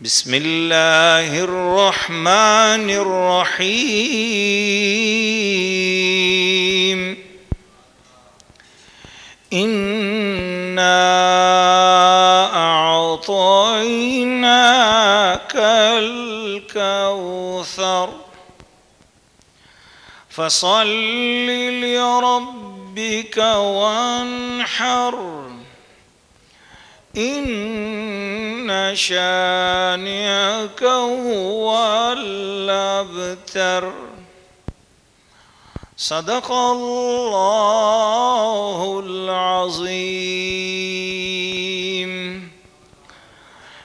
بسم الله الرحمن الرحيم إنا أعطيناك الكوثر فصل لربك وانحر إن شانئك هو الأبتر صدق الله العظيم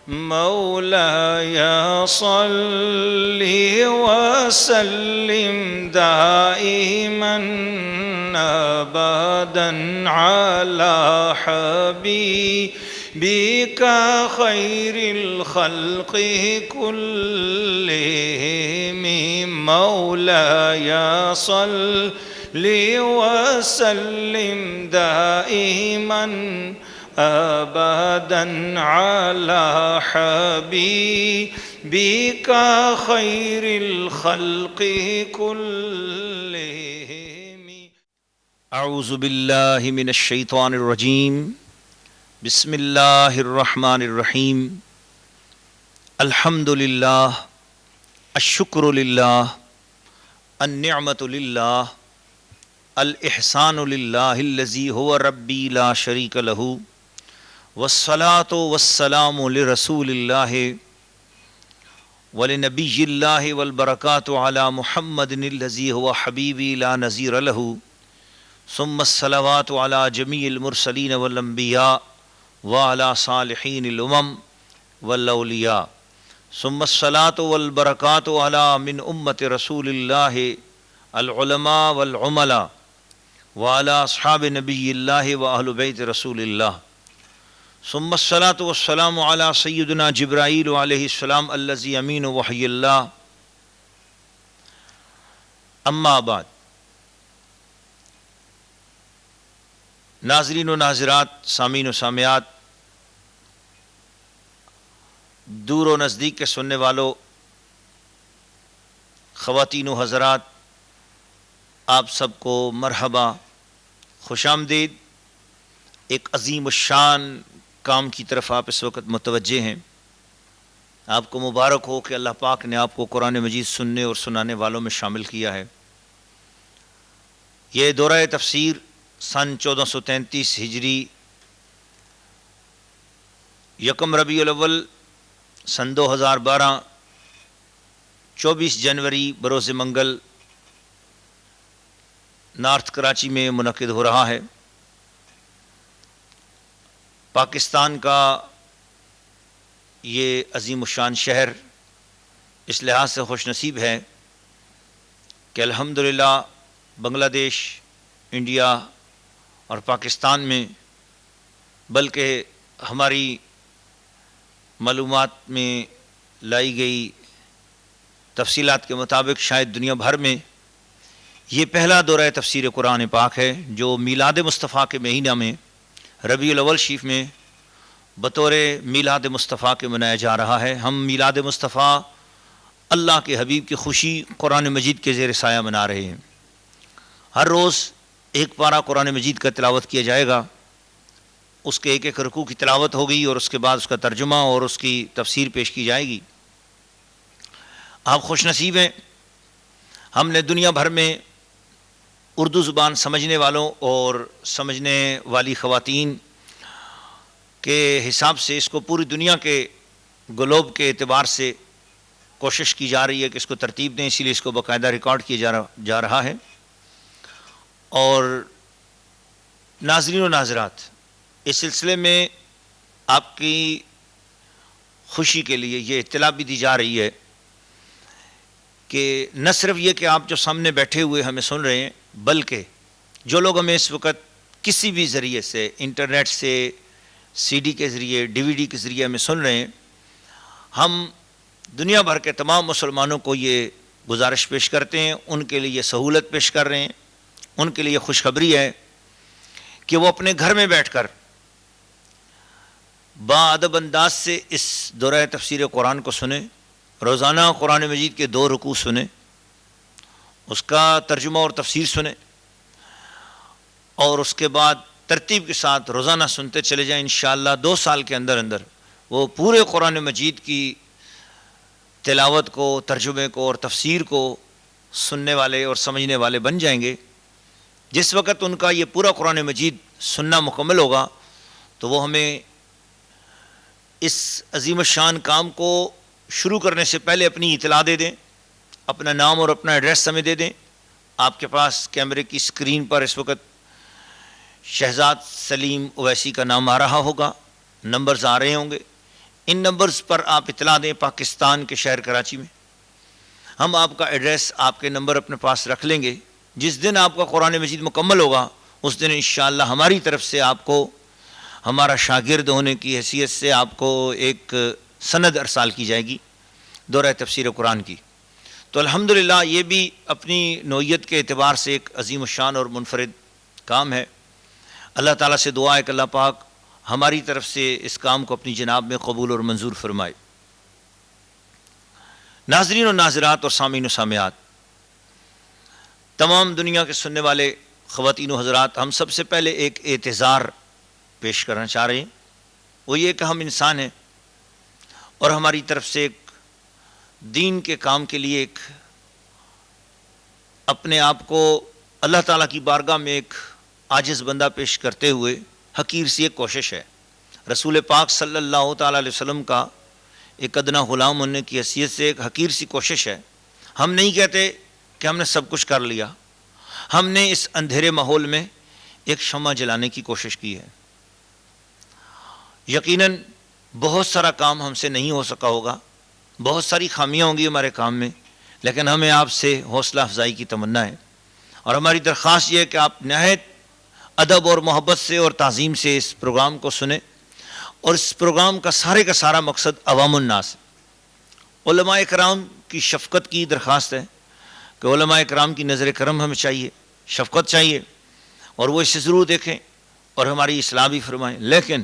مولاي صل وسلم دائما أبدا على حبيبك خير الخلق كلهم مولاي صل وسلم دائما أبدا على حبيبك خير الخلق كلهم أعوذ بالله من الشيطان الرجيم بسم الله الرحمن الرحيم الحمد لله الشكر لله النعمة لله الإحسان لله الذي هو ربي لا شريك له والصلاة والسلام لرسول الله ولنبي الله والبركات على محمد الذي هو حبيبي لا نظير له ثم الصلوات على جميع المرسلين والأنبياء وعلى صالحين الأمم والأولياء ثم الصلاة والبركات على من أمة رسول الله العلماء والعملاء وعلى أصحاب نبي الله وأهل بيت رسول الله ثم الصلاة والسلام على سيدنا جبرائيل عليه السلام الذي أمين وحي الله أما بعد ناظرین و ناظرات، سامعین و سامعات، دور و نزدیک کے سننے والوں، خواتین و حضرات، آپ سب کو مرحبا، خوش آمدید۔ ایک عظیم الشان کام کی طرف آپ اس وقت متوجہ ہیں۔ آپ کو مبارک ہو کہ اللہ پاک نے آپ کو قرآن مجید سننے اور سنانے والوں میں شامل کیا ہے۔ یہ دورہ تفسیر سن 1433 ہجری یکم ربیع الاول سن 2012 24 جنوری بروز منگل نارتھ کراچی میں منعقد ہو رہا ہے۔ پاکستان کا یہ عظیم الشان شہر اس لحاظ سے خوش نصیب ہے کہ الحمدللہ بنگلہ دیش، انڈیا اور پاکستان میں، بلکہ ہماری معلومات میں لائی گئی تفصیلات کے مطابق شاید دنیا بھر میں یہ پہلا دورہ تفسیر قرآن پاک ہے جو میلاد مصطفیٰ کے مہینہ میں ربیع الاول شریف میں بطور میلاد مصطفیٰ کے منایا جا رہا ہے۔ ہم میلاد مصطفیٰ اللہ کے حبیب کی خوشی قرآن مجید کے زیر سایہ منا رہے ہیں۔ ہر روز ایک پارہ قرآن مجید کا تلاوت کیا جائے گا، اس کے ایک ایک رکوع کی تلاوت ہوگی اور اس کے بعد اس کا ترجمہ اور اس کی تفسیر پیش کی جائے گی۔ آپ خوش نصیب ہیں، ہم نے دنیا بھر میں اردو زبان سمجھنے والوں اور سمجھنے والی خواتین کے حساب سے اس کو پوری دنیا کے گلوب کے اعتبار سے کوشش کی جا رہی ہے کہ اس کو ترتیب دیں، اسی لیے اس کو باقاعدہ ریکارڈ کیا جا رہا ہے۔ اور ناظرین و ناظرات، اس سلسلے میں آپ کی خوشی کے لیے یہ اطلاع بھی دی جا رہی ہے کہ نہ صرف یہ کہ آپ جو سامنے بیٹھے ہوئے ہمیں سن رہے ہیں، بلکہ جو لوگ ہمیں اس وقت کسی بھی ذریعے سے، انٹرنیٹ سے، سی ڈی کے ذریعے، ڈی وی ڈی کے ذریعے ہمیں سن رہے ہیں، ہم دنیا بھر کے تمام مسلمانوں کو یہ گزارش پیش کرتے ہیں، ان کے لیے یہ سہولت پیش کر رہے ہیں، ان کے لیے خوشخبری ہے کہ وہ اپنے گھر میں بیٹھ کر باادب انداز سے اس دورہ تفسیر قرآن کو سنیں، روزانہ قرآن مجید کے 2 رکوع سنیں، اس کا ترجمہ اور تفسیر سنیں، اور اس کے بعد ترتیب کے ساتھ روزانہ سنتے چلے جائیں۔ انشاءاللہ 2 سال کے اندر اندر وہ پورے قرآن مجید کی تلاوت کو، ترجمے کو اور تفسیر کو سننے والے اور سمجھنے والے بن جائیں گے۔ جس وقت ان کا یہ پورا قرآن مجید سننا مکمل ہوگا تو وہ ہمیں اس عظیم الشان کام کو شروع کرنے سے پہلے اپنی اطلاع دے دیں، اپنا نام اور اپنا ایڈریس ہمیں دے دیں۔ آپ کے پاس کیمرے کی اسکرین پر اس وقت شہزاد سلیم اویسی کا نام آ رہا ہوگا، نمبرز آ رہے ہوں گے، ان نمبرز پر آپ اطلاع دیں۔ پاکستان کے شہر کراچی میں ہم آپ کا ایڈریس، آپ کے نمبر اپنے پاس رکھ لیں گے۔ جس دن آپ کا قرآن مجید مکمل ہوگا اس دن انشاءاللہ ہماری طرف سے آپ کو، ہمارا شاگرد ہونے کی حیثیت سے آپ کو ایک سند ارسال کی جائے گی دورہ تفسیر قرآن کی۔ تو الحمدللہ یہ بھی اپنی نوعیت کے اعتبار سے ایک عظیم الشان اور منفرد کام ہے۔ اللہ تعالیٰ سے دعا ہے کہ اللہ پاک ہماری طرف سے اس کام کو اپنی جناب میں قبول اور منظور فرمائے۔ ناظرین و ناظرات اور سامعین و سامعات، تمام دنیا کے سننے والے خواتین و حضرات، ہم سب سے پہلے ایک اعتذار پیش کرنا چاہ رہے ہیں۔ وہ یہ کہ ہم انسان ہیں اور ہماری طرف سے ایک دین کے کام کے لیے ایک اپنے آپ کو اللہ تعالیٰ کی بارگاہ میں ایک عاجز بندہ پیش کرتے ہوئے حقیر سی ایک کوشش ہے۔ رسول پاک صلی اللہ تعالیٰ علیہ وسلم کا ایک ادنا غلام ہونے کی حیثیت سے ایک حقیر سی کوشش ہے۔ ہم نہیں کہتے کہ ہم نے سب کچھ کر لیا، ہم نے اس اندھیرے ماحول میں ایک شمع جلانے کی کوشش کی ہے۔ یقیناً بہت سارا کام ہم سے نہیں ہو سکا ہوگا، بہت ساری خامیاں ہوں گی ہمارے کام میں، لیکن ہمیں آپ سے حوصلہ افزائی کی تمنا ہے، اور ہماری درخواست یہ ہے کہ آپ نہایت ادب اور محبت سے اور تعظیم سے اس پروگرام کو سنیں، اور اس پروگرام کا سارا مقصد عوام الناس ہے۔ علماء اکرام کی شفقت کی درخواست ہے کہ علماء اکرام کی نظر کرم ہمیں چاہیے، شفقت چاہیے، اور وہ اسے ضرور دیکھیں اور ہماری اصلاح بھی فرمائیں، لیکن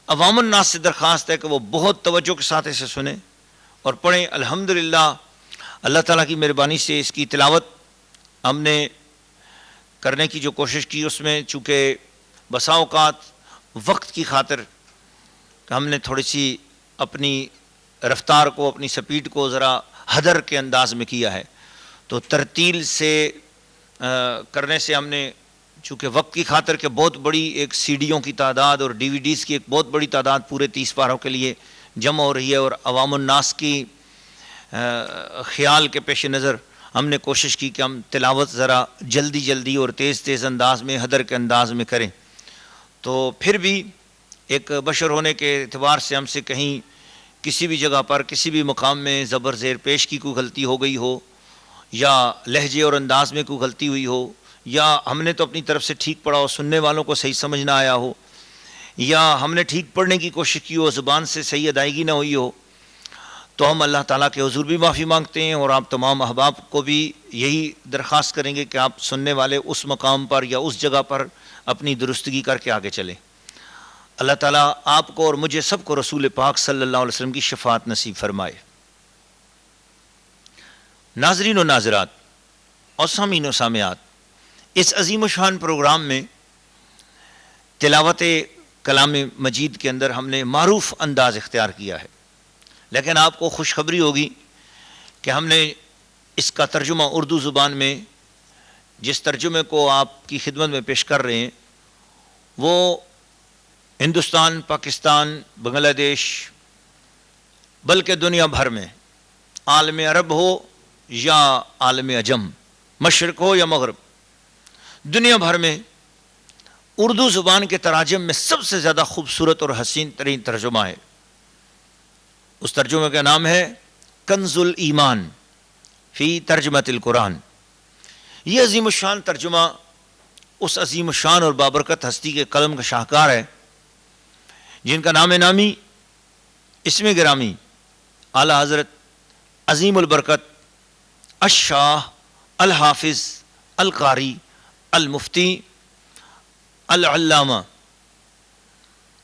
عوام الناس سے درخواست ہے کہ وہ بہت توجہ کے ساتھ اسے سنیں اور پڑھیں۔ الحمدللہ اللہ تعالیٰ کی مہربانی سے اس کی تلاوت ہم نے کرنے کی جو کوشش کی، اس میں چونکہ بسا اوقات وقت کی خاطر ہم نے تھوڑی سی اپنی رفتار کو، اپنی سپیڈ کو ذرا حدر کے انداز میں کیا ہے، تو ترتیل سے کرنے سے ہم نے چونکہ وقت کی خاطر کہ بہت بڑی ایک سی ڈیوں کی تعداد اور ڈی وی ڈیز کی ایک بہت بڑی تعداد پورے 30 پاروں کے لیے جمع ہو رہی ہے، اور عوام الناس کی خیال کے پیش نظر ہم نے کوشش کی کہ ہم تلاوت ذرا جلدی اور تیز انداز میں، حدر کے انداز میں کریں۔ تو پھر بھی ایک بشر ہونے کے اعتبار سے ہم سے کہیں کسی بھی جگہ پر، کسی بھی مقام میں زبر زیر پیش کی کوئی غلطی ہو گئی ہو، یا لہجے اور انداز میں کوئی غلطی ہوئی ہو، یا ہم نے تو اپنی طرف سے ٹھیک پڑھا ہو، سننے والوں کو صحیح سمجھ نہ آیا ہو، یا ہم نے ٹھیک پڑھنے کی کوشش کی ہو، زبان سے صحیح ادائیگی نہ ہوئی ہو، تو ہم اللہ تعالیٰ کے حضور بھی معافی مانگتے ہیں، اور آپ تمام احباب کو بھی یہی درخواست کریں گے کہ آپ سننے والے اس مقام پر یا اس جگہ پر اپنی درستگی کر کے آگے چلیں۔ اللہ تعالیٰ آپ کو اور مجھے سب کو رسول پاک صلی اللہ علیہ وسلم کی شفاعت نصیب فرمائے۔ ناظرین و ناظرات اور سامعین و سامعات، اس عظیم الشان پروگرام میں تلاوت کلام مجید کے اندر ہم نے معروف انداز اختیار کیا ہے، لیکن آپ کو خوشخبری ہوگی کہ ہم نے اس کا ترجمہ اردو زبان میں، جس ترجمے کو آپ کی خدمت میں پیش کر رہے ہیں، وہ ہندوستان، پاکستان، بنگلہ دیش، بلکہ دنیا بھر میں، عالم عرب ہو یا عالم عجم، مشرق ہو یا مغرب، دنیا بھر میں اردو زبان کے تراجم میں سب سے زیادہ خوبصورت اور حسین ترین ترجمہ ہے۔ اس ترجمے کا نام ہے کنز الایمان فی ترجمۃ القرآن۔ یہ عظیم الشان ترجمہ اس عظیم الشان اور بابرکت ہستی کے قلم کا شاہکار ہے، جن کا نام نامی، اسم گرامی، اعلیٰ حضرت عظیم البرکت الشاہ الحافظ القاری المفتی العلامہ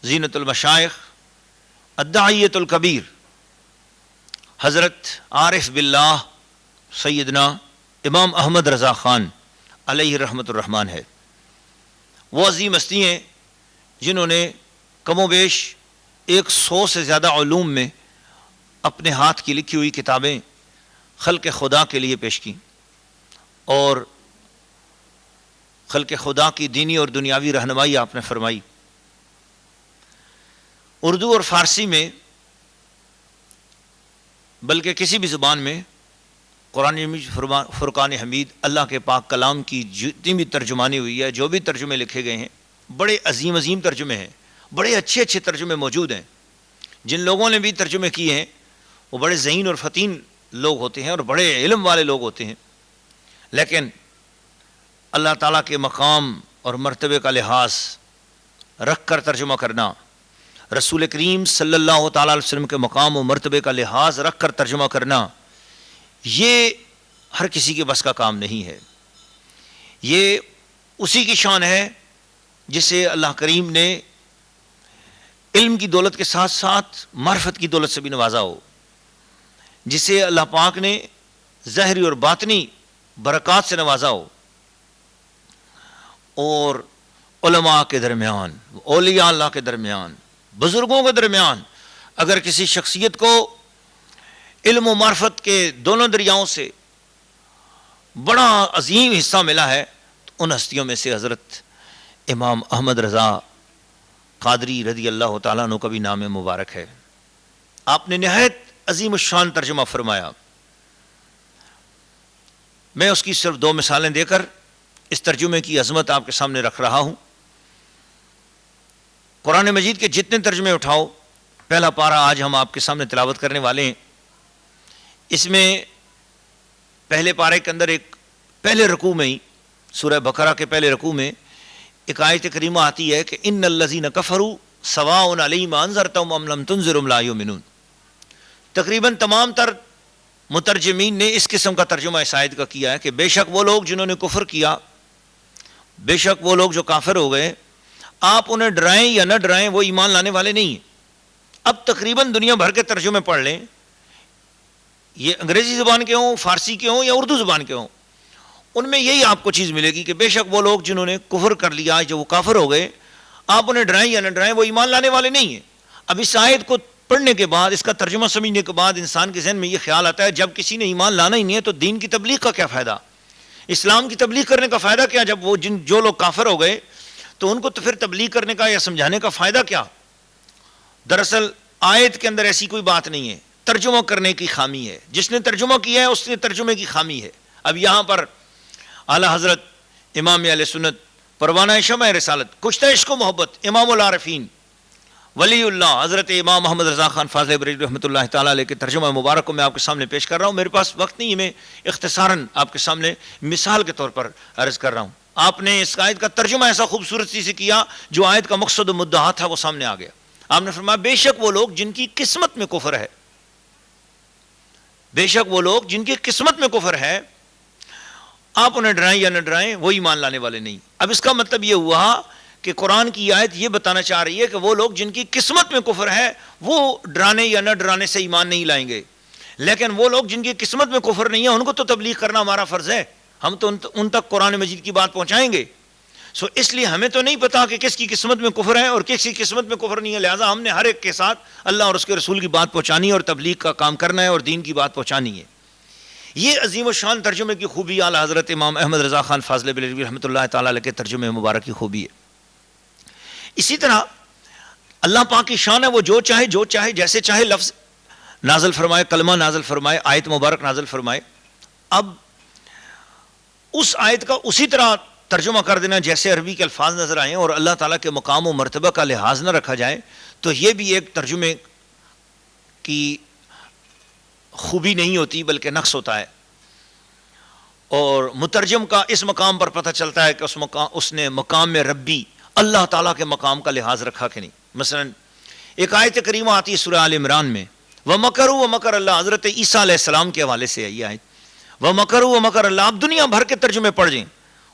زینت المشائخ الداعیۃ الکبیر حضرت عارف باللہ سیدنا امام احمد رضا خان علیہ رحمۃ الرحمن ہے۔ وہ عظیم ہستی ہیں جنہوں نے کم و بیش 100 سے زیادہ علوم میں اپنے ہاتھ کی لکھی ہوئی کتابیں خلق خدا کے لیے پیش کی، اور خلق خدا کی دینی اور دنیاوی رہنمائی آپ نے فرمائی۔ اردو اور فارسی میں، بلکہ کسی بھی زبان میں، قرآن فرقان حمید اللہ کے پاک کلام کی جتنی بھی ترجمانی ہوئی ہے، جو بھی ترجمے لکھے گئے ہیں، بڑے عظیم عظیم ترجمے ہیں، بڑے اچھے اچھے ترجمے موجود ہیں۔ جن لوگوں نے بھی ترجمے کیے ہیں وہ بڑے ذہین اور فطین لوگ ہوتے ہیں اور بڑے علم والے لوگ ہوتے ہیں، لیکن اللہ تعالیٰ کے مقام اور مرتبے کا لحاظ رکھ کر ترجمہ کرنا، رسول کریم صلی اللہ تعالیٰ علیہ وسلم کے مقام و مرتبے کا لحاظ رکھ کر ترجمہ کرنا، یہ ہر کسی کے بس کا کام نہیں ہے۔ یہ اسی کی شان ہے جسے اللہ کریم نے علم کی دولت کے ساتھ ساتھ معرفت کی دولت سے بھی نوازا ہو، جسے اللہ پاک نے ظاہری اور باطنی برکات سے نوازا ہو، اور علماء کے درمیان، اولیاء اللہ کے درمیان، بزرگوں کے درمیان اگر کسی شخصیت کو علم و معرفت کے دونوں دریاؤں سے بڑا عظیم حصہ ملا ہے تو ان ہستیوں میں سے حضرت امام احمد رضا قادری رضی اللہ تعالیٰ عنہ کا بھی نام مبارک ہے۔ آپ نے نہایت عظیم الشان ترجمہ فرمایا۔ میں اس کی صرف 2 مثالیں دے کر اس ترجمے کی عظمت آپ کے سامنے رکھ رہا ہوں۔ قرآن مجید کے جتنے ترجمے اٹھاؤ، پہلا پارہ آج ہم آپ کے سامنے تلاوت کرنے والے ہیں، اس میں پہلے پارے کے اندر ایک پہلے رکوع میں ہی، سورہ بقرہ کے پہلے رکوع میں ایک آیت کریمہ آتی ہے کہ ان الذین کفروا سواء علیہم انذرتہم ام لم تنذرہم لا یؤمنون۔ تقریباً تمام تر مترجمین نے اس قسم کا ترجمہ اس آیت کا کیا ہے کہ بے شک وہ لوگ جنہوں نے کفر کیا، بے شک وہ لوگ جو کافر ہو گئے، آپ انہیں ڈرائیں یا نہ ڈرائیں وہ ایمان لانے والے نہیں ہیں۔ اب تقریباً دنیا بھر کے ترجمے پڑھ لیں، یہ انگریزی زبان کے ہوں، فارسی کے ہوں یا اردو زبان کے ہوں، ان میں یہی آپ کو چیز ملے گی کہ بے شک وہ لوگ جنہوں نے کفر کر لیا، جو وہ کافر ہو گئے، آپ انہیں ڈرائیں یا نہ ڈرائیں وہ ایمان لانے والے نہیں ہیں۔ اب اس آیت کو پڑھنے کے بعد، اس کا ترجمہ سمجھنے کے بعد انسان کے ذہن میں یہ خیال آتا ہے جب کسی نے ایمان لانا ہی نہیں ہے تو دین کی تبلیغ کا کیا فائدہ، اسلام کی تبلیغ کرنے کا فائدہ کیا؟ جب وہ جو لوگ کافر ہو گئے تو ان کو تو پھر تبلیغ کرنے کا یا سمجھانے کا فائدہ کیا؟ دراصل آیت کے اندر ایسی کوئی بات نہیں ہے، ترجمہ کرنے کی خامی ہے، جس نے ترجمہ کیا ہے اس نے ترجمے کی خامی ہے۔ اب یہاں پر اعلیٰ حضرت امام اہل سنت پروانہ شمع رسالت کشتہ عشق و محبت امام العارفین ولی اللہ حضرت امام محمد رضا خان فاضل بریلوی رحمۃ اللہ تعالیٰ علیہ کے ترجمہ مبارک کو میں آپ کے سامنے پیش کر رہا ہوں۔ میرے پاس وقت نہیں ہے، میں اختصاراً آپ کے سامنے مثال کے طور پر عرض کر رہا ہوں۔ آپ نے اس آیت کا ترجمہ ایسا خوبصورتی سے کیا جو آیت کا مقصد و مدعا تھا وہ سامنے آ گیا۔ آپ نے فرمایا بے شک وہ لوگ جن کی قسمت میں کفر ہے، بے شک وہ لوگ جن کی قسمت میں کفر ہے، آپ انہیں ڈرائیں یا نہ ڈرائیں وہ ایمان لانے والے نہیں۔ اب اس کا مطلب یہ ہوا کہ قرآن کی آیت یہ بتانا چاہ رہی ہے کہ وہ لوگ جن کی قسمت میں کفر ہے وہ ڈرانے یا نہ ڈرانے سے ایمان نہیں لائیں گے، لیکن وہ لوگ جن کی قسمت میں کفر نہیں ہے ان کو تو تبلیغ کرنا ہمارا فرض ہے، ہم تو ان تک قرآن مجید کی بات پہنچائیں گے۔ اس لیے ہمیں تو نہیں پتا کہ کس کی قسمت میں کفر ہے اور کس کی قسمت میں کفر نہیں ہے، لہٰذا ہم نے ہر ایک کے ساتھ اللہ اور اس کے رسول کی بات پہنچانی ہے اور تبلیغ کا کام کرنا ہے اور دین کی بات پہنچانی ہے۔ یہ عظیم الشان ترجمے کی خوبی اعلیٰ حضرت امام احمد رضا خان فاضل بریلوی رحمۃ اللہ تعالیٰ علیہ کے ترجمے مبارک کی خوبی ہے۔ اسی طرح اللہ پاک کی شان ہے، وہ جو چاہے جیسے چاہے لفظ نازل فرمائے، کلمہ نازل فرمائے، آیت مبارک نازل فرمائے۔ اب اس آیت کا اسی طرح ترجمہ کر دینا جیسے عربی کے الفاظ نظر آئیں اور اللہ تعالیٰ کے مقام و مرتبہ کا لحاظ نہ رکھا جائے تو یہ بھی ایک ترجمے کی خوبی نہیں ہوتی بلکہ نقص ہوتا ہے، اور مترجم کا اس مقام پر پتہ چلتا ہے کہ اس نے مقام میں ربی اللہ تعالیٰ کے مقام کا لحاظ رکھا کہ نہیں۔ مثلا ایک آیت کریمہ آتی ہے سورہ آل عمران میں، وَمَكَرُوا وَمَكَرَ اللَّهُ، حضرت عیسیٰ علیہ السلام کے حوالے سے ہے یہ آیت، وَمَكَرُوا وَمَكَرَ اللَّهُ۔ آپ دنیا بھر کے ترجمے پڑھ جائیں،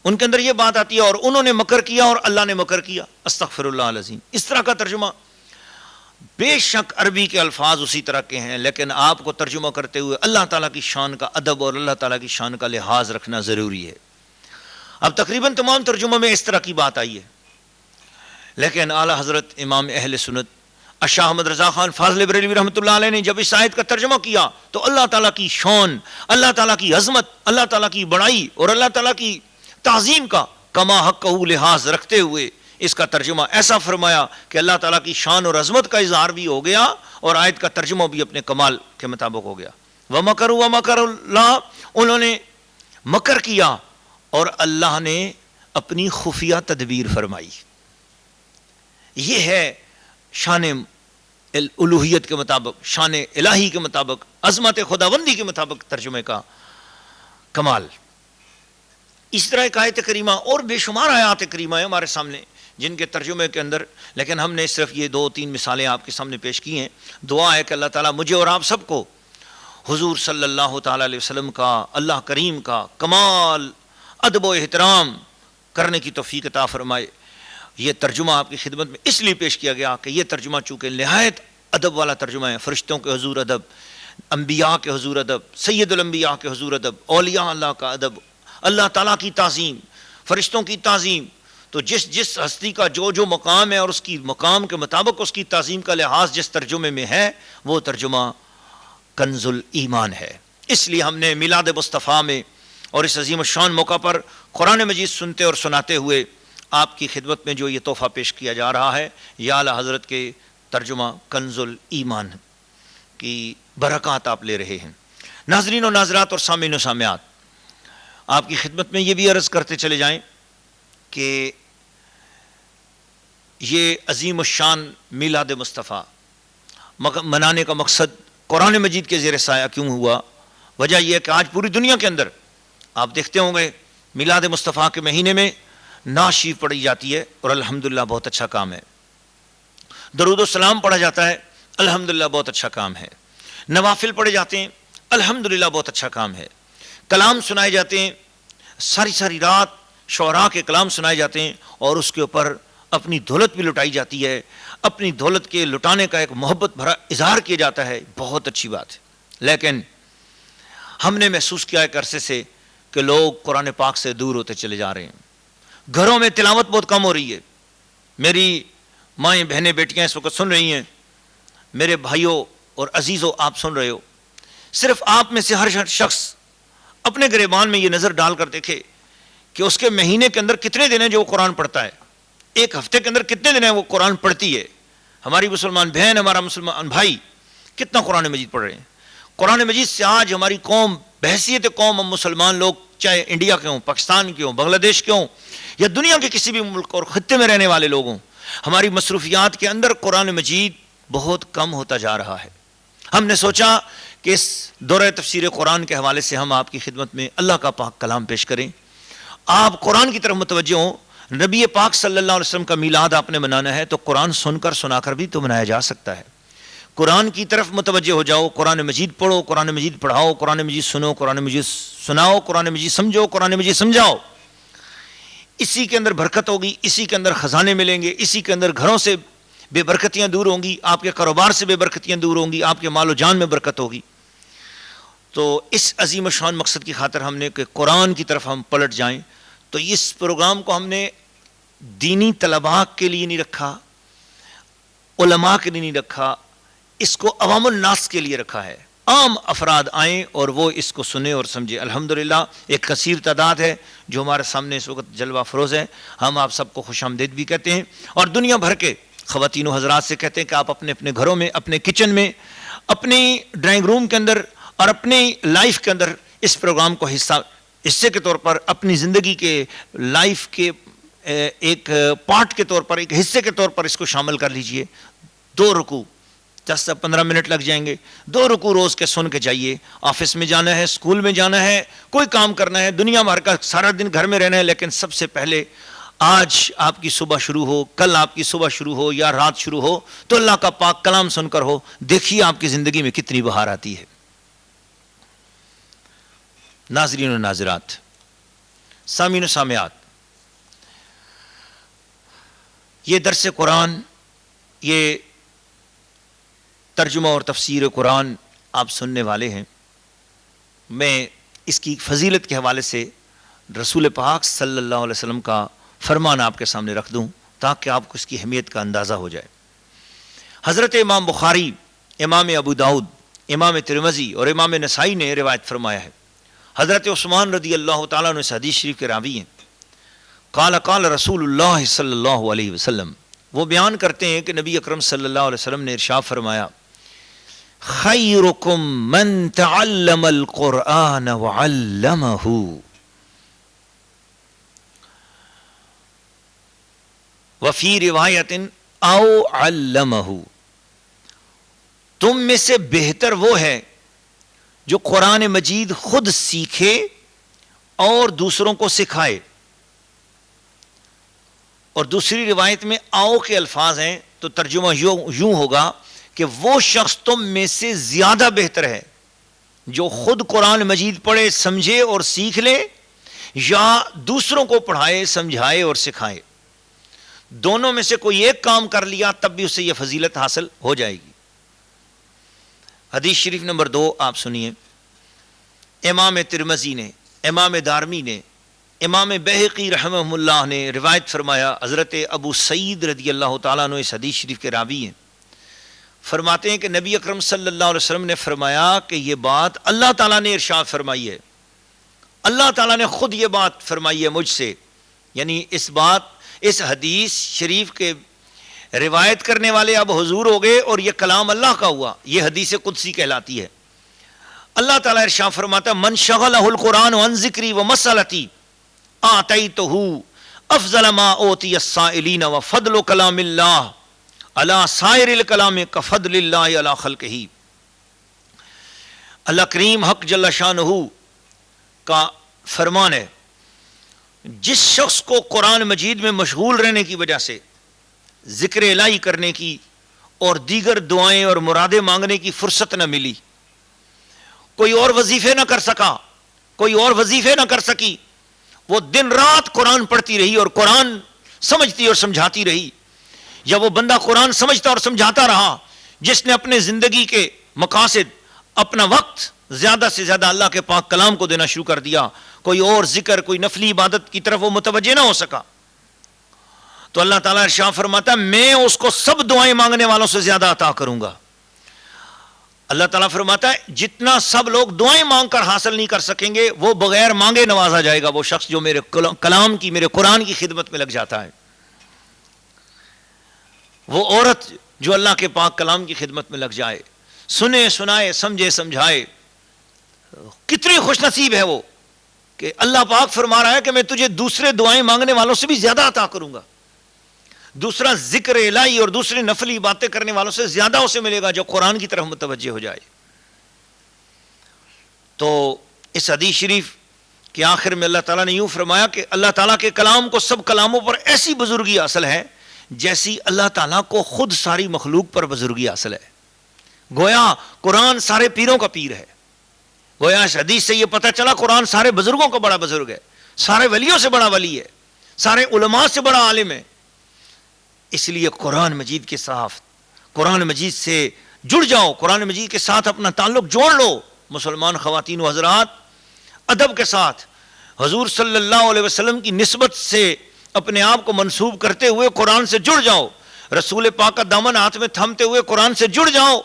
ان کے اندر یہ بات آتی ہے اور انہوں نے مکر کیا اور اللہ نے مکر کیا، استغفر اللہ العظیم۔ اس طرح کا ترجمہ بے شک عربی کے الفاظ اسی طرح کے ہیں، لیکن آپ کو ترجمہ کرتے ہوئے اللہ تعالیٰ کی شان کا ادب اور اللہ تعالیٰ کی شان کا لحاظ رکھنا ضروری ہے۔ اب تقریباً تمام ترجموں میں اس طرح کی بات آئی ہے، لیکن اعلیٰ حضرت امام اہل سنت شاہ احمد رضا خان فاضل بریلوی رحمۃ اللہ علیہ نے جب اس آیت کا ترجمہ کیا تو اللہ تعالیٰ کی شان، اللہ تعالیٰ کی عظمت، اللہ تعالیٰ کی بڑائی اور اللہ تعالیٰ کی تعظیم کا کما حقہ لحاظ رکھتے ہوئے اس کا ترجمہ ایسا فرمایا کہ اللہ تعالیٰ کی شان اور عظمت کا اظہار بھی ہو گیا اور آیت کا ترجمہ بھی اپنے کمال کے مطابق ہو گیا۔ وَمَكَرُوا وَمَكَرَ اللَّهُ، انہوں نے مکر کیا اور اللہ نے اپنی خفیہ تدبیر فرمائی۔ یہ ہے شان الوہیت کے مطابق، شان الہی کے مطابق، عظمت خداوندی کے مطابق ترجمے کا کمال۔ اس طرح ایک آیت کریمہ اور بے شمار آیات کریمہ ہیں ہمارے سامنے جن کے ترجمے کے اندر، لیکن ہم نے صرف یہ 2-3 مثالیں آپ کے سامنے پیش کی ہیں۔ دعا ہے کہ اللہ تعالیٰ مجھے اور آپ سب کو حضور صلی اللہ تعالیٰ علیہ وسلم کا، اللہ کریم کا کمال ادب و احترام کرنے کی توفیق عطا فرمائے۔ یہ ترجمہ آپ کی خدمت میں اس لیے پیش کیا گیا کہ یہ ترجمہ چونکہ نہایت ادب والا ترجمہ ہے، فرشتوں کے حضور ادب، انبیاء کے حضور ادب، سید الانبیاء کے حضور ادب، اولیاء اللہ کا ادب، اللہ تعالیٰ کی تعظیم، فرشتوں کی تعظیم، تو جس ہستی کا جو مقام ہے اور اس کی مقام کے مطابق اس کی تعظیم کا لحاظ جس ترجمے میں ہے وہ ترجمہ کنز الایمان ہے۔ اس لیے ہم نے میلاد مصطفیٰ میں اور اس عظیم الشان موقع پر قرآن مجید سنتے اور سناتے ہوئے آپ کی خدمت میں جو یہ تحفہ پیش کیا جا رہا ہے، یا اعلیٰ حضرت کے ترجمہ کنز الایمان کی برکات آپ لے رہے ہیں۔ ناظرین و ناظرات اور سامعین و سامعات، آپ کی خدمت میں یہ بھی عرض کرتے چلے جائیں کہ یہ عظیم الشان میلاد مصطفیٰ منانے کا مقصد قرآن مجید کے زیر سایہ کیوں ہوا؟ وجہ یہ ہے کہ آج پوری دنیا کے اندر آپ دیکھتے ہوں گے میلاد مصطفیٰ کے مہینے میں نعت شریف پڑھی جاتی ہے اور الحمدللہ بہت اچھا کام ہے، درود و سلام پڑھا جاتا ہے، الحمدللہ بہت اچھا کام ہے، نوافل پڑھے جاتے ہیں، الحمدللہ بہت اچھا کام ہے، کلام سنائے جاتے ہیں، ساری رات شعراء کے کلام سنائے جاتے ہیں اور اس کے اوپر اپنی دولت بھی لٹائی جاتی ہے، اپنی دولت کے لٹانے کا ایک محبت بھرا اظہار کیا جاتا ہے، بہت اچھی بات ہے۔ لیکن ہم نے محسوس کیا ایک عرصے سے کہ لوگ قرآن پاک سے دور ہوتے چلے جا رہے ہیں، گھروں میں تلاوت بہت کم ہو رہی ہے۔ میری مائیں بہنیں بیٹیاں اس وقت سن رہی ہیں، میرے بھائیوں اور عزیزوں آپ سن رہے ہو، صرف آپ میں سے ہر شخص اپنے گریبان میں یہ نظر ڈال کر دیکھے کہ اس کے مہینے کے اندر کتنے دن ہیں جو وہ قرآن پڑھتا ہے، ایک ہفتے کے اندر کتنے دن ہیں وہ قرآن پڑھتی ہے۔ ہماری مسلمان بہن، ہمارا مسلمان بھائی کتنا قرآن مجید پڑھ رہے ہیں؟ قرآن مجید سے آج ہماری قوم بحیثیت قوم، ہم مسلمان لوگ چاہے انڈیا کے ہوں، پاکستان کے ہوں، بنگلہ دیش کے ہوں یا دنیا کے کسی بھی ملک اور خطے میں رہنے والے لوگ ہوں، ہماری مصروفیات کے اندر قرآن مجید بہت کم ہوتا جا رہا ہے۔ ہم نے سوچا کہ اس دورہ تفسیر قرآن کے حوالے سے ہم آپ کی خدمت میں اللہ کا پاک کلام پیش کریں، آپ قرآن کی طرف متوجہ ہوں۔ نبی پاک صلی اللہ علیہ وسلم کا میلاد آپ نے منانا ہے تو قرآن سن کر سنا کر بھی تو منایا جا سکتا ہے۔ قرآن کی طرف متوجہ ہو جاؤ، قرآن مجید پڑھو، قرآن مجید پڑھاؤ، قرآن مجید سنو، قرآن مجید سناؤ، قرآن مجید سمجھو، قرآن مجید سمجھاؤ۔ اسی کے اندر برکت ہوگی، اسی کے اندر خزانے ملیں گے، اسی کے اندر گھروں سے بے برکتیاں دور ہوں گی، آپ کے کاروبار سے بے برکتیاں دور ہوں گی، آپ کے مال و جان میں برکت ہوگی۔ تو اس عظیم شان مقصد کی خاطر ہم نے کہ قرآن کی طرف ہم پلٹ جائیں، تو اس پروگرام کو ہم نے دینی طلباء کے لیے نہیں رکھا، علماء کے لیے نہیں رکھا، اس کو عوام الناس کے لیے رکھا ہے۔ عام افراد آئیں اور وہ اس کو سنیں اور سمجھیں۔ الحمدللہ ایک کثیر تعداد ہے جو ہمارے سامنے اس وقت جلوہ افروز ہے، ہم آپ سب کو خوش آمدید بھی کہتے ہیں اور دنیا بھر کے خواتین و حضرات سے کہتے ہیں کہ آپ اپنے اپنے گھروں میں، اپنے کچن میں، اپنی ڈرائنگ روم کے اندر اور اپنی لائف کے اندر اس پروگرام کو حصے کے طور پر، اپنی زندگی کے لائف کے ایک پارٹ کے طور پر، ایک حصے کے طور پر اس کو شامل کر لیجئے۔ 2 رکوع 10 سے 15 منٹ لگ جائیں گے، 2 رکوع روز کے سن کے جائیے۔ آفس میں جانا ہے، اسکول میں جانا ہے، کوئی کام کرنا ہے، دنیا بھر کا سارا دن گھر میں رہنا ہے، لیکن سب سے پہلے آج آپ کی صبح شروع ہو، کل آپ کی صبح شروع ہو یا رات شروع ہو تو اللہ کا پاک کلام سن کر ہو۔ دیکھیے آپ کی زندگی میں کتنی بہار آتی ہے۔ ناظرین و ناظرات، سامعین و سامعات، یہ درس قرآن، یہ ترجمہ اور تفسیر قرآن آپ سننے والے ہیں، میں اس کی فضیلت کے حوالے سے رسول پاک صلی اللہ علیہ وسلم کا فرمان آپ کے سامنے رکھ دوں تاکہ آپ کو اس کی اہمیت کا اندازہ ہو جائے۔ حضرت امام بخاری، امام ابو داؤد، امام ترمذی اور امام نسائی نے روایت فرمایا ہے، حضرت عثمان رضی اللہ تعالیٰ عنہ اس حدیث شریف کے راوی ہیں، قال قال رسول اللہ صلی اللہ علیہ وسلم، وہ بیان کرتے ہیں کہ نبی اکرم صلی اللہ علیہ وسلم نے ارشاد فرمایا، خیرکم من تعلم القرآن وعلمہ، وفی روایت او علمہ، تم میں سے بہتر وہ ہے جو قرآن مجید خود سیکھے اور دوسروں کو سکھائے۔ اور دوسری روایت میں آؤ کے الفاظ ہیں تو ترجمہ یوں ہوگا کہ وہ شخص تم میں سے زیادہ بہتر ہے جو خود قرآن مجید پڑھے، سمجھے اور سیکھ لے، یا دوسروں کو پڑھائے، سمجھائے اور سکھائے۔ دونوں میں سے کوئی ایک کام کر لیا تب بھی اسے یہ فضیلت حاصل ہو جائے گی۔ حدیث شریف نمبر 2 آپ سنیے، امام ترمذی نے، امام دارمی نے، امام بہقی رحمہ اللہ نے روایت فرمایا، حضرت ابو سعید رضی اللہ تعالیٰ عنہ اس حدیث شریف کے راوی ہیں، فرماتے ہیں کہ نبی اکرم صلی اللہ علیہ وسلم نے فرمایا کہ یہ بات اللہ تعالیٰ نے ارشاد فرمائی ہے، اللہ تعالیٰ نے خود یہ بات فرمائی ہے مجھ سے، یعنی اس حدیث شریف کے روایت کرنے والے اب حضور ہو گئے اور یہ کلام اللہ کا ہوا، یہ حدیث قدسی کہلاتی ہے۔ اللہ تعالیٰ ارشاد فرماتا ہے، من شغلہ القرآن عن ذکری ومسألتی آتیتہ افضل ما اوتی السائلین وفضل کلام اللہ علی سائر الکلام کفضل اللہ علی خلقہ۔ اللہ کریم حق جل شانہ کا فرمان ہے، جس شخص کو قرآن مجید میں مشغول رہنے کی وجہ سے، ذکر الہی کرنے کی اور دیگر دعائیں اور مرادیں مانگنے کی فرصت نہ ملی، کوئی اور وظیفے نہ کر سکا، کوئی اور وظیفے نہ کر سکی، وہ دن رات قرآن پڑھتی رہی اور قرآن سمجھتی اور سمجھاتی رہی، یا وہ بندہ قرآن سمجھتا اور سمجھاتا رہا جس نے اپنے زندگی کے مقاصد، اپنا وقت زیادہ سے زیادہ اللہ کے پاک کلام کو دینا شروع کر دیا، کوئی اور ذکر، کوئی نفلی عبادت کی طرف وہ متوجہ نہ ہو سکا، تو اللہ تعالیٰ ارشاد فرماتا ہے میں اس کو سب دعائیں مانگنے والوں سے زیادہ عطا کروں گا۔ اللہ تعالیٰ فرماتا ہے جتنا سب لوگ دعائیں مانگ کر حاصل نہیں کر سکیں گے، وہ بغیر مانگے نوازا جائے گا وہ شخص جو میرے کلام کی، میرے قرآن کی خدمت میں لگ جاتا ہے، وہ عورت جو اللہ کے پاک کلام کی خدمت میں لگ جائے، سنے سنائے، سمجھے سمجھائے، کتنی خوش نصیب ہے وہ کہ اللہ پاک فرما رہا ہے کہ میں تجھے دوسرے دعائیں مانگنے والوں سے بھی زیادہ عطا کروں گا، دوسرا ذکر الہی اور دوسری نفلی باتیں کرنے والوں سے زیادہ اسے ملے گا جو قرآن کی طرف متوجہ ہو جائے۔ تو اس حدیث شریف کے آخر میں اللہ تعالیٰ نے یوں فرمایا کہ اللہ تعالیٰ کے کلام کو سب کلاموں پر ایسی بزرگی حاصل ہے جیسی اللہ تعالیٰ کو خود ساری مخلوق پر بزرگی حاصل ہے۔ گویا قرآن سارے پیروں کا پیر ہے، گویا اس حدیث سے یہ پتہ چلا قرآن سارے بزرگوں کا بڑا بزرگ ہے، سارے ولیوں سے بڑا ولی ہے، سارے علماء سے بڑا عالم ہے۔ اس لیے قرآن مجید کے ساتھ، قرآن مجید سے جڑ جاؤ، قرآن مجید کے ساتھ اپنا تعلق جوڑ لو۔ مسلمان خواتین و حضرات، ادب کے ساتھ حضور صلی اللہ علیہ وسلم کی نسبت سے اپنے آپ کو منسوب کرتے ہوئے قرآن سے جڑ جاؤ، رسول پاک کا دامن ہاتھ میں تھامتے ہوئے قرآن سے جڑ جاؤ،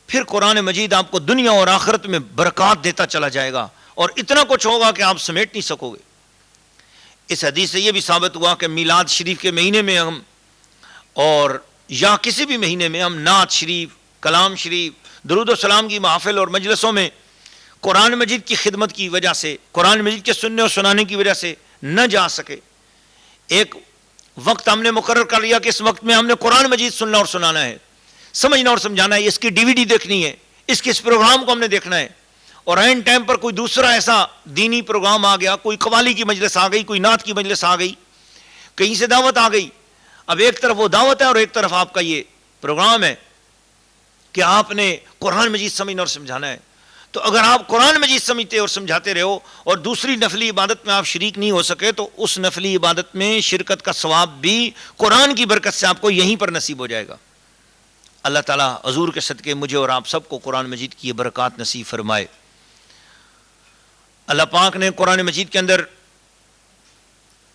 پھر قرآن مجید آپ کو دنیا اور آخرت میں برکات دیتا چلا جائے گا اور اتنا کچھ ہوگا کہ آپ سمیٹ نہیں سکو گے۔ اس حدیث سے یہ بھی ثابت ہوا کہ میلاد شریف کے مہینے میں ہم، اور یا کسی بھی مہینے میں ہم نعت شریف، کلام شریف، درود و سلام کی محافل اور مجلسوں میں قرآن مجید کی خدمت کی وجہ سے، قرآن مجید کے سننے اور سنانے کی وجہ سے نہ جا سکے، ایک وقت ہم نے مقرر کر لیا کہ اس وقت میں ہم نے قرآن مجید سننا اور سنانا ہے، سمجھنا اور سمجھانا ہے، اس کی ڈی وی ڈی دیکھنی ہے، اس پروگرام کو ہم نے دیکھنا ہے، اور عین ٹائم پر کوئی دوسرا ایسا دینی پروگرام آ گیا، کوئی قوالی کی مجلس آ گئی، کوئی نعت کی مجلس آ گئی، کہیں سے دعوت آ گئی، اب ایک طرف وہ دعوت ہے اور ایک طرف آپ کا یہ پروگرام ہے کہ آپ نے قرآن مجید سمجھنا اور سمجھانا ہے۔ تو اگر آپ قرآن مجید سمجھتے اور سمجھاتے رہو اور دوسری نفلی عبادت میں آپ شریک نہیں ہو سکے تو اس نفلی عبادت میں شرکت کا ثواب بھی قرآن کی برکت سے آپ کو یہیں پر نصیب ہو جائے گا۔ اللہ تعالیٰ حضور کے صدقے مجھے اور آپ سب کو قرآن مجید کی یہ برکات نصیب فرمائے۔ اللہ پاک نے قرآن مجید کے اندر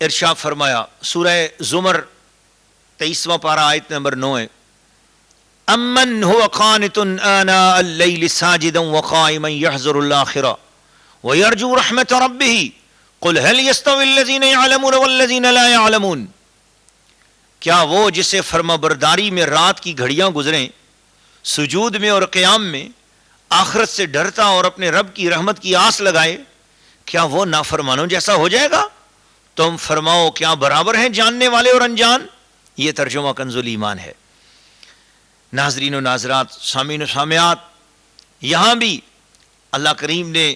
ارشاد فرمایا، سورہ زمر 23واں پارہ آیت نمبر 9 ہے، امن هو قانت آناء اللیل ساجدا وقائما يحذر الآخرہ ويرجو رحمت ربه قل هل يستوي الذين يعلمون والذين لا يعلمون، کیا وہ جسے فرما برداری میں رات کی گھڑیاں گزریں، سجود میں اور قیام میں آخرت سے ڈرتا اور اپنے رب کی رحمت کی آس لگائے، کیا وہ نافرمانوں جیسا ہو جائے گا؟ تم فرماؤ کیا برابر ہیں جاننے والے اور انجان؟ یہ ترجمہ کنز الایمان ہے۔ ناظرین و ناظرات، سامعین و سامعات، یہاں بھی اللہ کریم نے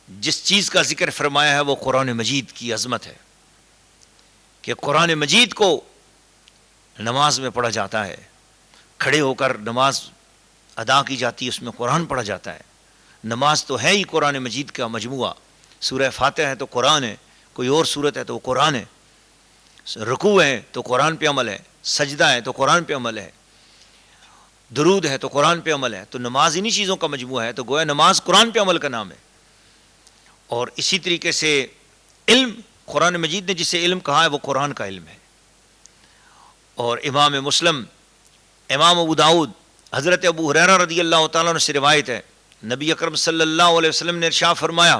جس چیز کا ذکر فرمایا ہے وہ قرآن مجید کی عظمت ہے، کہ قرآن مجید کو نماز میں پڑھا جاتا ہے، کھڑے ہو کر نماز ادا کی جاتی ہے، اس میں قرآن پڑھا جاتا ہے۔ نماز تو ہے ہی قرآن مجید کا مجموعہ، سورہ فاتحہ ہے تو قرآن ہے، کوئی اور سورت ہے تو وہ قرآن ہے، رکوع ہے تو قرآن پہ عمل ہے، سجدہ ہے تو قرآن پہ عمل ہے، درود ہے تو قرآن پہ عمل ہے، تو نماز انہی چیزوں کا مجموعہ ہے، تو گویا نماز قرآن پہ عمل کا نام ہے۔ اور اسی طریقے سے علم، قرآن مجید نے جسے علم کہا ہے وہ قرآن کا علم ہے۔ اور امام مسلم، امام ابو داؤد، حضرت ابو ہریرہ رضی اللہ تعالیٰ عنہ سے روایت ہے، نبی اکرم صلی اللہ علیہ وسلم نے ارشاد فرمایا،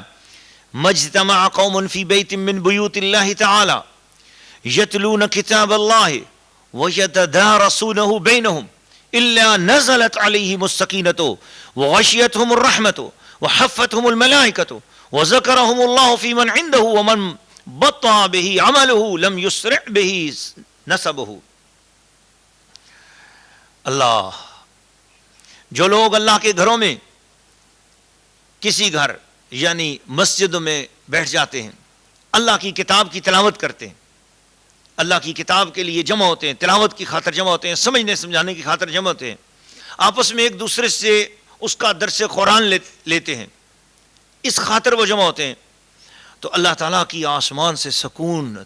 مجتمع قوم فی بیت من بیوت اللہ تعالی یتلون کتاب اللہ ویتدارسونہ بینہم الا نزلت علیہم السکینۃ وغشیتہم الرحمۃ وحفتہم الملائکۃ وذکرہم اللہ فی من عندہ ومن بطأ بہ عملہ لم یسرع بہ نسبہ۔ اللہ، جو لوگ اللہ کے گھروں میں، کسی گھر یعنی مسجد میں بیٹھ جاتے ہیں، اللہ کی کتاب کی تلاوت کرتے ہیں، اللہ کی کتاب کے لیے جمع ہوتے ہیں، تلاوت کی خاطر جمع ہوتے ہیں، سمجھنے سمجھانے کی خاطر جمع ہوتے ہیں، آپس میں ایک دوسرے سے اس کا درس قرآن لیتے ہیں، اس خاطر وہ جمع ہوتے ہیں، تو اللہ تعالیٰ کی آسمان سے سکون،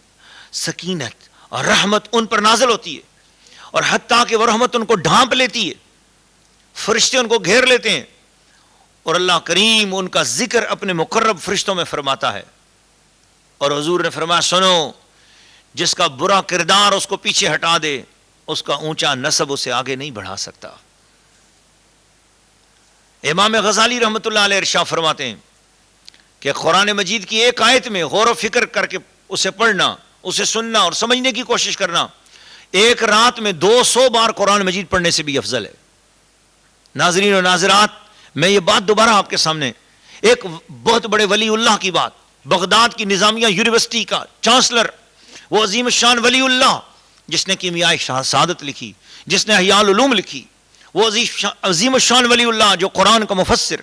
سکینت اور رحمت ان پر نازل ہوتی ہے، اور حتیٰ کہ وہ رحمت ان کو ڈھانپ لیتی ہے، فرشتے ان کو گھیر لیتے ہیں، اور اللہ کریم ان کا ذکر اپنے مقرب فرشتوں میں فرماتا ہے۔ اور حضور نے فرمایا، سنو، جس کا برا کردار اس کو پیچھے ہٹا دے، اس کا اونچا نسب اسے آگے نہیں بڑھا سکتا۔ امام غزالی رحمۃ اللہ علیہ ارشاد فرماتے ہیں کہ قرآن مجید کی ایک آیت میں غور و فکر کر کے اسے پڑھنا، اسے سننا اور سمجھنے کی کوشش کرنا، ایک رات میں 200 بار قرآن مجید پڑھنے سے بھی افضل ہے۔ ناظرین و ناظرات، میں یہ بات دوبارہ آپ کے سامنے، ایک بہت بڑے ولی اللہ کی بات، بغداد کی نظامیہ یونیورسٹی کا چانسلر، وہ عظیم الشان ولی اللہ جس نے کیمیائی سعادت لکھی، جس نے احیاء العلوم لکھی، وہ عظیم الشان ولی اللہ جو قرآن کا مفسر،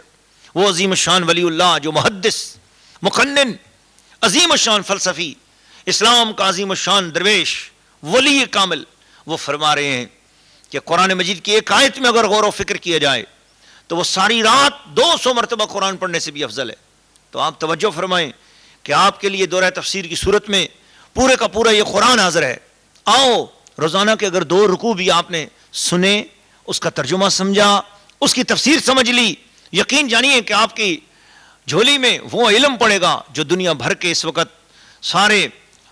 وہ عظیم الشان ولی اللہ جو محدث، مقنن، عظیم الشان فلسفی، اسلام کا عظیم الشان درویش، ولی کامل، وہ فرما رہے ہیں کہ قرآن مجید کی ایک آیت میں اگر غور و فکر کیا جائے تو وہ ساری رات 200 مرتبہ قرآن پڑھنے سے بھی افضل ہے۔ تو آپ توجہ فرمائیں کہ آپ کے لیے دورہ تفسیر کی صورت میں پورے کا پورا یہ قرآن حاضر ہے۔ آؤ، روزانہ کے اگر 2 رکوع بھی آپ نے سنے، اس کا ترجمہ سمجھا، اس کی تفسیر سمجھ لی، یقین جانیے کہ آپ کی جھولی میں وہ علم پڑے گا جو دنیا بھر کے اس وقت سارے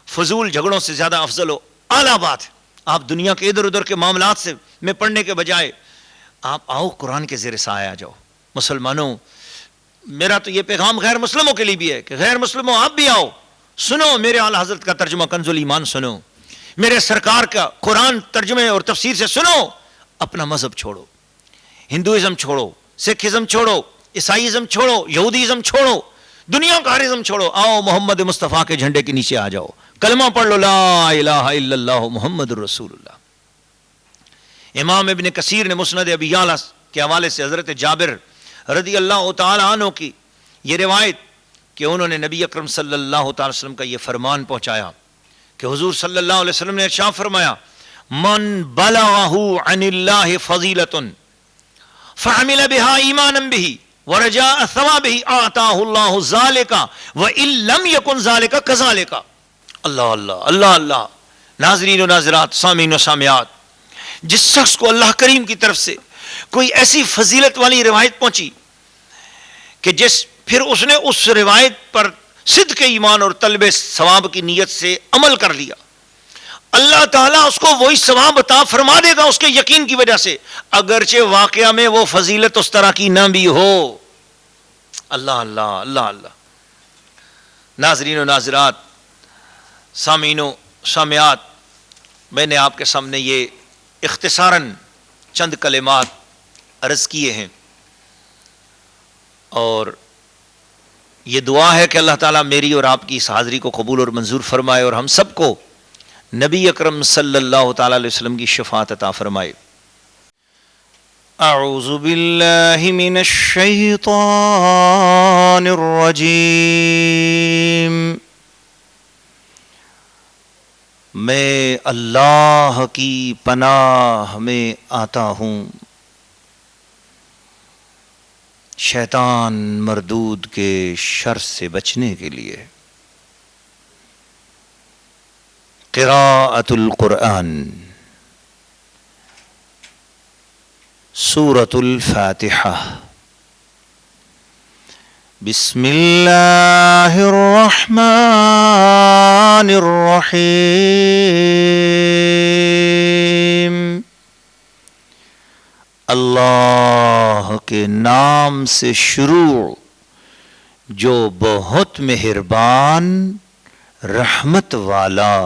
فضول جھگڑوں سے زیادہ افضل ہو۔ اعلیٰ بات ہے، آپ دنیا کے ادھر ادھر کے معاملات سے میں پڑھنے کے بجائے آپ آؤ قرآن کے زیر سایہ آ جاؤ۔ مسلمانوں، میرا تو یہ پیغام غیر مسلموں کے لیے بھی ہے کہ غیر مسلموں آپ بھی آؤ، سنو میرے اعلیٰ حضرت کا ترجمہ کنز الایمان، سنو میرے سرکار کا قرآن ترجمے اور تفسیر سے سنو، اپنا مذہب چھوڑو، ہندوازم چھوڑو، سکھ ازم چھوڑو، عیسائی ازم چھوڑو، یہودی ازم چھوڑو، دنیا کا ہر ازم چھوڑو، آؤ محمد مصطفیٰ کے جھنڈے کے نیچے آ جاؤ، کلمہ پڑھ لو، لا الہ الا اللہ محمد الرسول اللہ۔ امام ابن کثیر نے مسند ابی یعلا کے حوالے سے حضرت جابر رضی اللہ تعالی عنہ کی یہ روایت کہ انہوں نے نبی اکرم صلی اللہ تعالی وسلم کا یہ فرمان پہنچایا کہ حضور صلی اللہ علیہ وسلم نے ارشاد فرمایا، من بلغہ عن اللہ فضیلۃ فعمل بها ایمانا به ورجاء ثوابہ اعطاہ اللہ ذلک وان لم یکن ذلک کذلک۔ اللہ اللہ اللہ اللہ، ناظرین و ناظرات، سامعین و سامعات، جس شخص کو اللہ کریم کی طرف سے کوئی ایسی فضیلت والی روایت پہنچی کہ پھر اس نے اس روایت پر صدق ایمان اور طلب ثواب کی نیت سے عمل کر لیا، اللہ تعالیٰ اس کو وہی ثواب عطا فرما دے گا اس کے یقین کی وجہ سے، اگرچہ واقعہ میں وہ فضیلت اس طرح کی نہ بھی ہو۔ اللہ اللہ اللہ اللہ۔ ناظرین و ناظرات، سامعین و سامعات، میں نے آپ کے سامنے یہ اختصاراً چند کلمات عرض کیے ہیں، اور یہ دعا ہے کہ اللہ تعالیٰ میری اور آپ کی اس حاضری کو قبول اور منظور فرمائے، اور ہم سب کو نبی اکرم صلی اللہ تعالیٰ علیہ وسلم کی شفاعت عطا فرمائے۔ اعوذ باللہ من الشیطان الرجیم۔ میں اللہ کی پناہ میں آتا ہوں شیطان مردود کے شر سے بچنے کے لیے۔ قراءۃ القرآن، سورۃ الفاتحہ۔ بسم اللہ الرحمن الرحیم۔ اللہ کے نام سے شروع جو بہت مہربان رحمت والا۔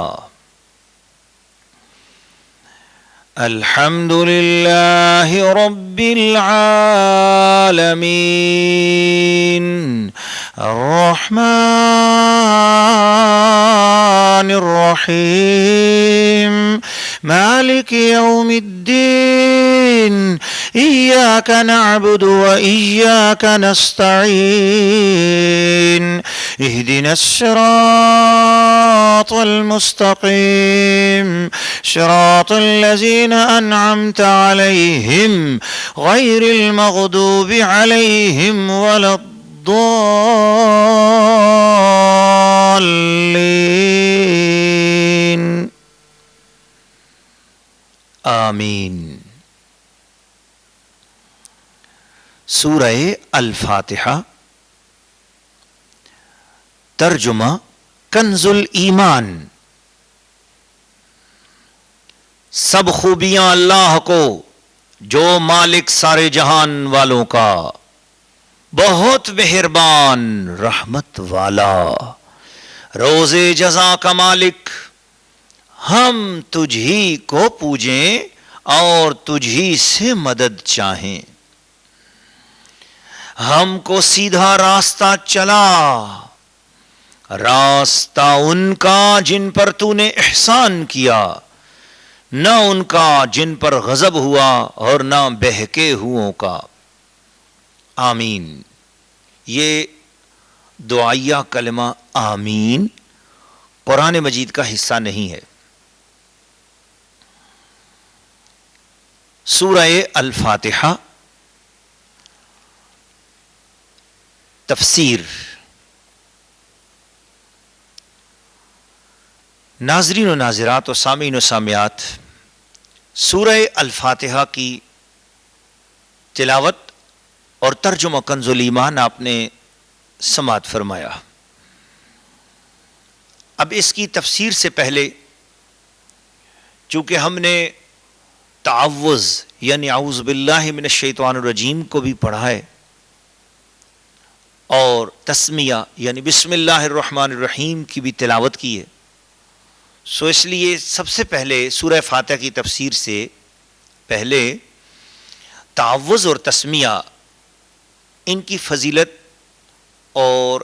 الحمد للہ رب العالمین، الرحمن الرحیم، مالک یوم الدین، ایاک نعبد وإیاک نستعین، اہدنا الصراط المستقیم، صراط الذین انعمت علیہم غیر المغضوب علیہم ولا الضالین، آمین۔ سورہ الفاتحہ، ترجمہ کنز الایمان۔ سب خوبیاں اللہ کو جو مالک سارے جہان والوں کا، بہت مہربان رحمت والا، روز جزا کا مالک، ہم تجھ ہی کو پوجیں اور تجھ ہی سے مدد چاہیں۔ ہم کو سیدھا راستہ چلا، راستہ ان کا جن پر تو نے احسان کیا، نہ ان کا جن پر غضب ہوا اور نہ بہکے ہوئوں کا۔ آمین۔ یہ دعائیہ کلمہ آمین قرآن مجید کا حصہ نہیں ہے۔ سورہ الفاتحہ، تفسیر۔ ناظرین و ناظرات و سامعین و سامعات، سورہ الفاتحہ کی تلاوت اور ترجمہ کنز الایمان آپ نے سماعت فرمایا۔ اب اس کی تفسیر سے پہلے چونکہ ہم نے تعوذ یعنی اعوذ باللہ من الشیطان الرجیم کو بھی پڑھا ہے، اور تسمیہ یعنی بسم اللہ الرحمن الرحیم کی بھی تلاوت کی ہے، سو اس لیے سب سے پہلے سورہ فاتحہ کی تفسیر سے پہلے تعوذ اور تسمیہ، ان کی فضیلت اور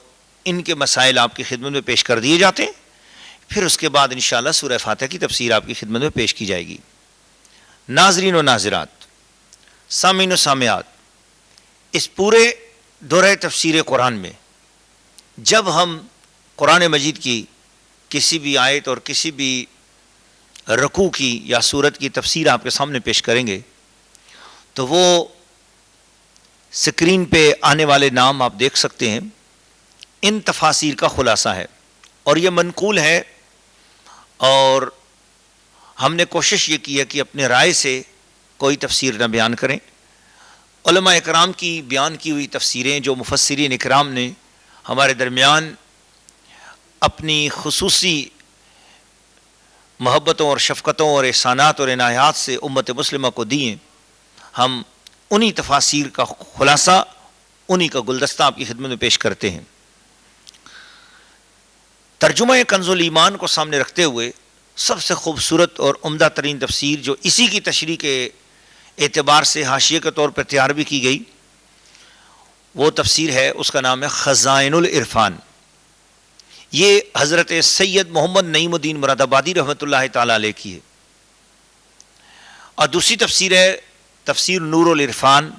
ان کے مسائل آپ کی خدمت میں پیش کر دیے جاتے ہیں، پھر اس کے بعد انشاءاللہ سورہ فاتحہ کی تفسیر آپ کی خدمت میں پیش کی جائے گی۔ ناظرین و ناظرات، سامعین و سامعات، اس پورے دورہ تفسیر قرآن میں جب ہم قرآن مجید کی کسی بھی آیت اور کسی بھی رکوع کی یا سورت کی تفسیر آپ کے سامنے پیش کریں گے تو وہ سکرین پہ آنے والے نام آپ دیکھ سکتے ہیں، ان تفاسیر کا خلاصہ ہے، اور یہ منقول ہے، اور ہم نے کوشش یہ کی ہے کہ اپنے رائے سے کوئی تفسیر نہ بیان کریں۔ علماء اکرام کی بیان کی ہوئی تفسیریں جو مفسرین اکرام نے ہمارے درمیان اپنی خصوصی محبتوں اور شفقتوں اور احسانات اور عنایات سے امت مسلمہ کو دیں، ہم انہی تفاسیر کا خلاصہ، انہی کا گلدستہ آپ کی خدمت میں پیش کرتے ہیں۔ ترجمہ کنز الایمان کو سامنے رکھتے ہوئے سب سے خوبصورت اور عمدہ ترین تفسیر جو اسی کی تشریح کے اعتبار سے حاشیے کے طور پر تیار بھی کی گئی، وہ تفسیر ہے، اس کا نام ہے خزائن العرفان۔ یہ حضرت سید محمد نعیم الدین مراد آبادی رحمۃ اللہ تعالی علیہ کی ہے۔ اور دوسری تفسیر ہے تفسیر نور العرفان،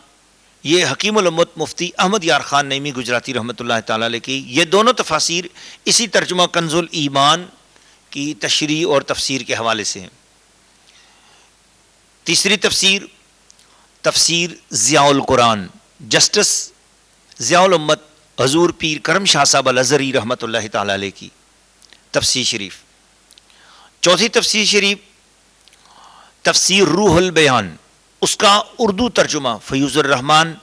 یہ حکیم الامت مفتی احمد یار خان نعیمی گجراتی رحمۃ اللہ تعالی علیہ کی۔ یہ دونوں تفاسیر اسی ترجمہ کنز الایمان کی تشریح اور تفسیر کے حوالے سے ہیں۔ تیسری تفسیر تفسیر ضیاء القرآن، جسٹس ضیاء الامت حضور پیر کرم شاہ صاحب الازہری رحمۃ اللہ تعالی علیہ کی تفسیر شریف۔ چوتھی تفسیر شریف تفسیر روح البیان، اس کا اردو ترجمہ فیوض الرحمان